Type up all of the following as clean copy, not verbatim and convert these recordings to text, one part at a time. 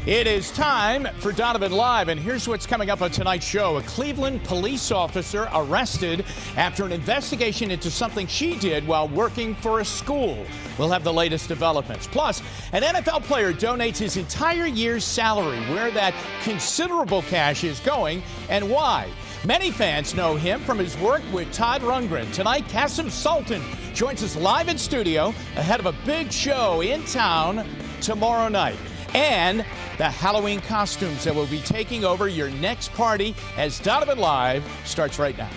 It is time for Donovan Live, and here's what's coming up on tonight's show. A Cleveland police officer arrested after an investigation into something she did while working for a school. We'll have the latest developments. Plus, an NFL player donates his entire year's salary. Where that considerable cash is going and why. Many fans know him from his work with Todd Rundgren. Tonight, Kasim Sultan joins us live in studio ahead of a big show in town tomorrow night. And the Halloween costumes that will be taking over your next party as Donovan Live starts right now.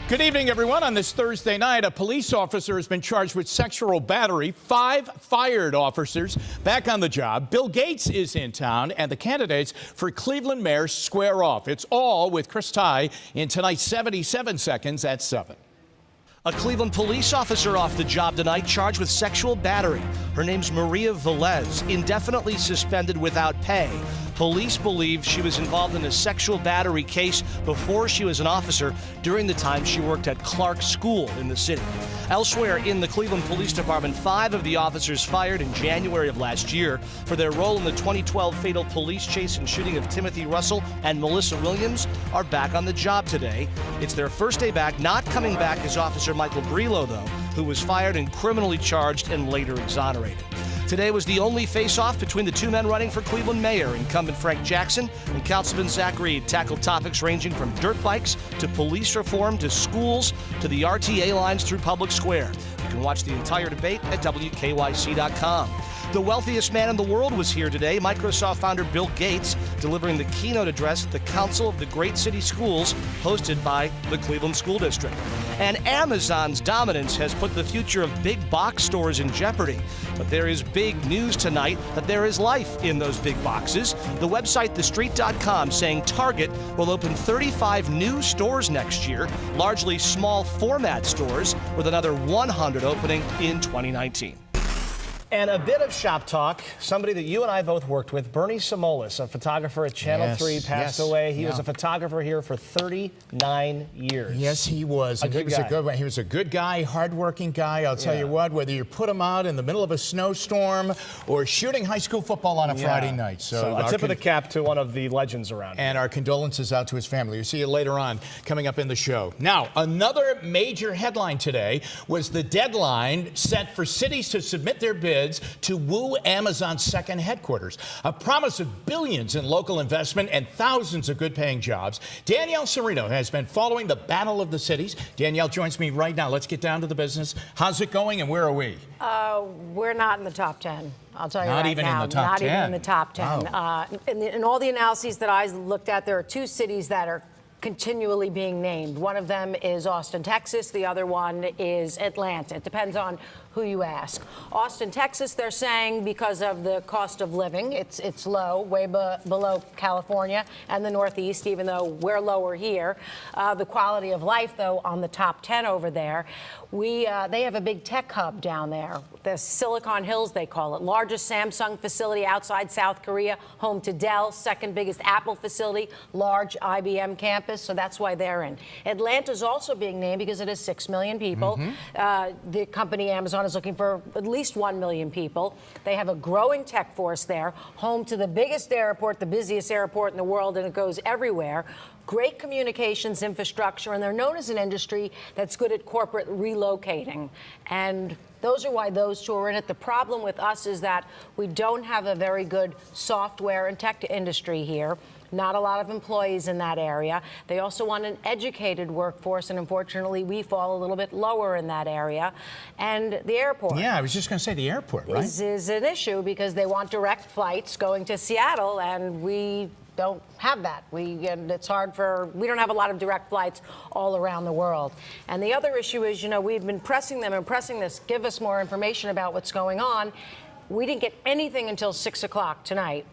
Good evening, everyone. On this Thursday night, a police officer has been charged with sexual battery. 5 fired officers back on the job. Bill Gates is in town, and the candidates for Cleveland mayor square off. It's all with Chris Ty in tonight's 77 Seconds at 7. A Cleveland police officer off the job tonight charged with sexual battery. Her name's Maria Velez, indefinitely suspended without pay. Police believe she was involved in a sexual battery case before she was an officer during the time she worked at Clark School in the city. Elsewhere in the Cleveland Police Department, 5 of the officers fired in January of last year for their role in the 2012 fatal police chase and shooting of Timothy Russell and Melissa Williams are back on the job today. It's their first day back. Not coming back is Officer Michael Grillo, though, who was fired and criminally charged and later exonerated. Today was the only face-off between the 2 men running for Cleveland mayor. Incumbent Frank Jackson and Councilman Zach Reed tackled topics ranging from dirt bikes to police reform to schools to the RTA lines through Public Square. You can watch the entire debate at Wkyc.com. The wealthiest man in the world was here today, Microsoft founder Bill Gates, delivering the keynote address at the Council of the Great City Schools, hosted by the Cleveland School District. And Amazon's dominance has put the future of big box stores in jeopardy. But there is big news tonight that there is life in those big boxes. The website TheStreet.com saying Target will open 35 new stores next year, largely small format stores, with another 100 opening in 2019. And a bit of shop talk. Somebody that you and I both worked with, Bernie Simolis, a photographer at Channel 3, passed away. He was a photographer here for 39 years. Yes, he was. He was a good guy, hardworking guy. I'll tell you what, whether you put him out in the middle of a snowstorm or shooting high school football on a Friday night. So a tip of the cap to one of the legends around here. And our condolences out to his family. We'll see you later on coming up in the show. Now, another major headline today was the deadline set for cities to submit their bids to woo Amazon's second headquarters. A promise of billions in local investment and thousands of good-paying jobs. Danielle Serino has been following the battle of the cities. Danielle joins me right now. Let's get down to the business. How's it going and where are we? We're not in the top 10. I'll tell you Not right even now. in the top Not 10? even in the top 10. Wow. In all the analyses that I looked at, there are 2 cities that are continually being named. One of them is Austin, Texas. The other one is Atlanta. It depends on who you ask. Austin, Texas, they're saying because of the cost of living, it's low, way below California and the Northeast, even though we're lower here. The quality of life, though, on the top 10 over there, they have a big tech hub down there. The Silicon Hills, they call it. Largest Samsung facility outside South Korea, home to Dell, second biggest Apple facility, large IBM campus, so that's why they're in. Atlanta's also being named because it has 6 million people. The company Amazon is looking for at least 1 million people. They have a growing tech force there, home to the biggest airport, the busiest airport in the world, and it goes everywhere. Great communications infrastructure, and they're known as an industry that's good at corporate relocating. And those are why those 2 are in it. The problem with us is that we don't have a very good software and tech industry here. Not a lot of employees in that area. They also want an educated workforce, and unfortunately, we fall a little bit lower in that area. And the airport. Yeah, I was just going to say the airport, right? Is an issue because they want direct flights going to Seattle, and we don't have that. And it's hard we don't have a lot of direct flights all around the world. And the other issue is, we've been pressing them and pressing this, give us more information about what's going on. We didn't get anything until 6 o'clock tonight.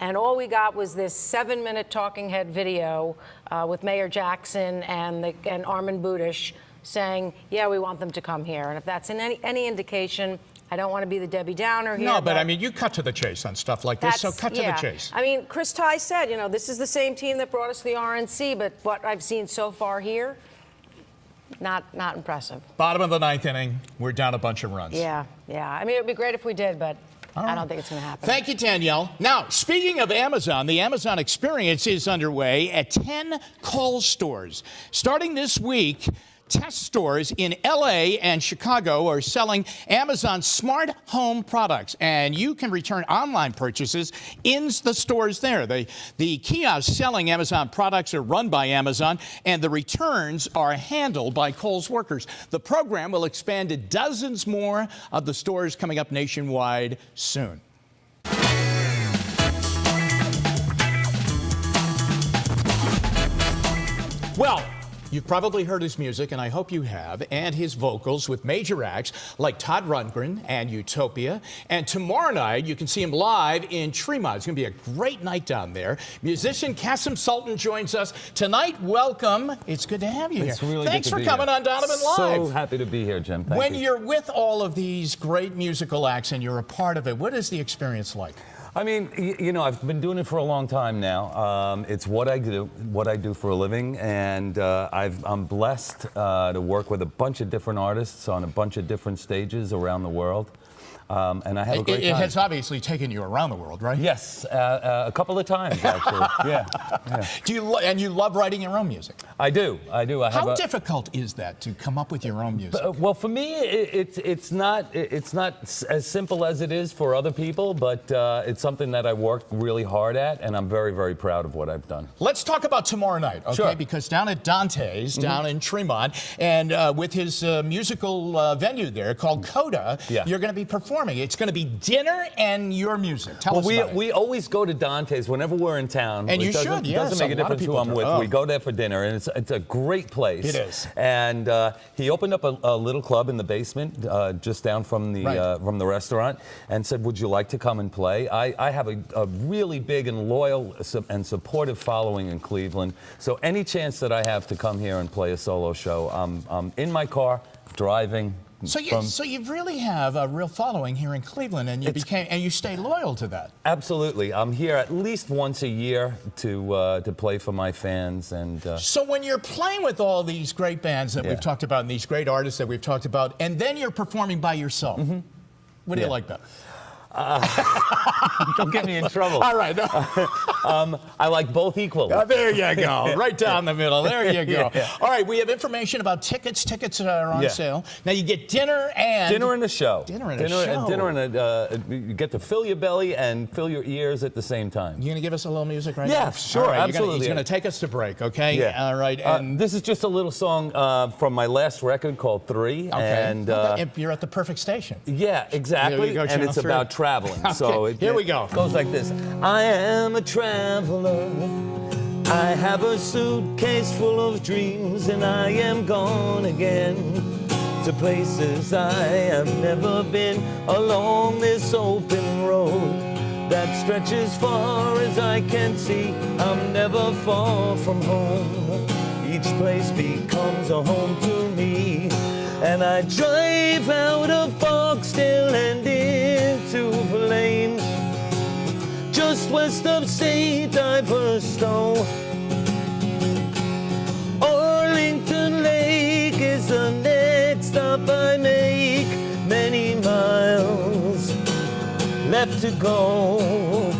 And all we got was this 7-minute talking head video with Mayor Jackson and Armin Budish saying, yeah, we want them to come here. And if that's any indication, I don't want to be the Debbie Downer here. No, but I mean, you cut to the chase on stuff like this, so cut to the chase. I mean, Chris Ty said, you know, this is the same team that brought us to the RNC, but what I've seen so far here, not impressive. Bottom of the 9th inning, we're down a bunch of runs. Yeah. I mean, it would be great if we did, but I don't think it's going to happen. Thank you, Danielle. Now, speaking of Amazon, the Amazon experience is underway at 10 Kohl's stores. Starting this week, test stores in LA and Chicago are selling Amazon smart home products, and you can return online purchases in the stores there. The kiosks selling Amazon products are run by Amazon, and the returns are handled by Kohl's workers. The program will expand to dozens more of the stores coming up nationwide soon. Well, you've probably heard his music, and I hope you have, and his vocals with major acts like Todd Rundgren and Utopia. And tomorrow night, you can see him live in Tremont. It's going to be a great night down there. Musician Kasim Sultan joins us tonight. Welcome. It's good to have you it's here. Really Thanks good to for coming on Donovan Live. So happy to be here, Jim. Thank you. When you're with all of these great musical acts and you're a part of it, what is the experience like? I mean, you know, I've been doing it for a long time now. It's what I do for a living, and I'm blessed to work with a bunch of different artists on a bunch of different stages around the world. And I have a great time. It has obviously taken you around the world, right? Yes, a couple of times, actually. Yeah. And you love writing your own music? I do. How difficult is that, to come up with your own music? Well, for me, it's not as simple as it is for other people, but it's something that I worked really hard at, and I'm very, very proud of what I've done. Let's talk about tomorrow night, okay? Sure. Because down at Dante's, down in Tremont, and with his musical venue there called Coda, you're going to be performing. It's going to be dinner and your music. Tell us about it. We always go to Dante's whenever we're in town. And you should, yes. It doesn't make a difference who I'm with. We go there for dinner, and it's a great place. It is. And he opened up a little club in the basement, just down from the restaurant, and said, "Would you like to come and play?" I have a really big and loyal and supportive following in Cleveland. So any chance that I have to come here and play a solo show, I'm in my car, driving. So you really have a real following here in Cleveland, and you stay loyal to that. Absolutely. I'm here at least once a year to play for my fans. And so when you're playing with all these great bands that we've talked about and these great artists that we've talked about, and then you're performing by yourself, what do you like better? Don't get me in trouble. All right. I like both equally. There you go. Right down the middle. There you go. All right. We have information about tickets. Tickets are on sale. Now you get dinner and a show. Dinner and a show. Dinner and you get to fill your belly and fill your ears at the same time. You gonna give us a little music right now? Yeah, sure. Right, absolutely. He's gonna take us to break. Okay. Yeah. All right. And this is just a little song from my last record called 3. Okay. And you're at the perfect station. Yeah, exactly. And it's about traveling. Okay. So here we go. It goes like this. I am a traveler. I have a suitcase full of dreams, and I am gone again to places I have never been, along this open road that stretches far as I can see. I'm never far from home. Each place becomes a home to me. And I drive out of Barksdale and into Verlaine, just west of St. Iverstow. Arlington Lake is the next stop I make. Many miles left to go.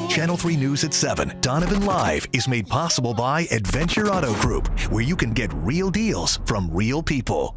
Channel 3 News at 7. Donovan Live is made possible by Adventure Auto Group, where you can get real deals from real people.